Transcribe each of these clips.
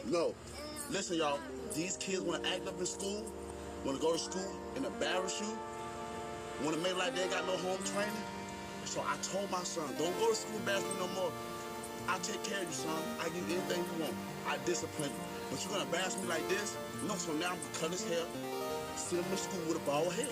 No. Listen, y'all. These kids want to act up in school, want to go to school and embarrass you, want to make like they ain't got no home training. So I told my son, don't go to school embarrass me no more. I take care of you, son. I give you anything you want. I discipline you. But you're going to embarrass me like this? No, so now I'm going to cut his hair, send him to school with a bald head.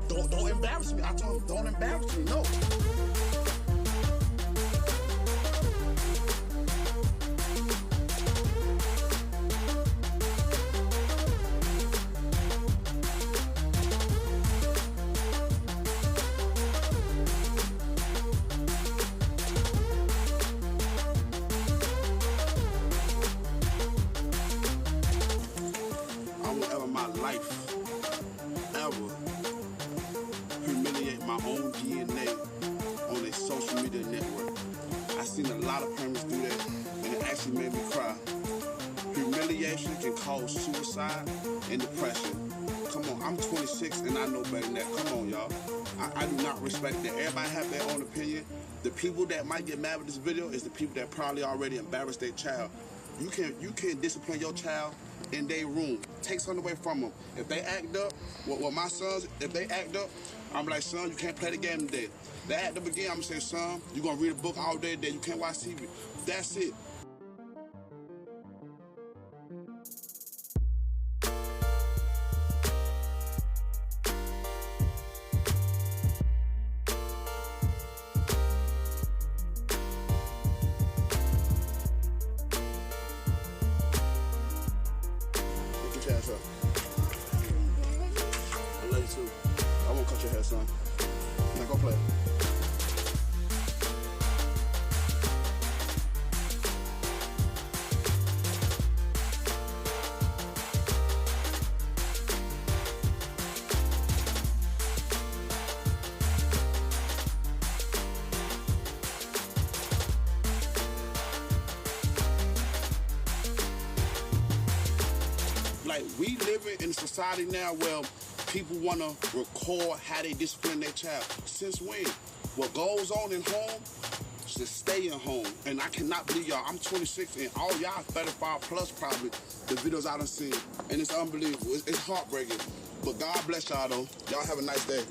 Don't embarrass me. I told him, don't embarrass me. No. I won't ever in my life, ever, humiliate my own DNA on a social media network. I seen a lot of parents do that, and it actually made me cry. Humiliation can cause suicide and depression. Come on, I'm 26 and I know better than that. Come on, y'all. I do not respect that. Everybody have their own opinion. The people that might get mad with this video is the people that probably already embarrassed their child. You can discipline your child in their room. Take something away from them. If they act up, well, my sons, if they act up, I'm like, son, you can't play the game today. They act up again, I'm gonna say, son, you're gonna read a book all day today. You can't watch TV. That's it. Get your ass up. I love you too. I won't cut your hair, son. Now go play. Like, we living in a society now where people want to record how they discipline their child. Since when? What goes on in home should stay in home. And I cannot believe y'all, I'm 26 and all y'all 35 plus probably, the videos I done seen. And it's unbelievable. It's heartbreaking. But God bless y'all though. Y'all have a nice day.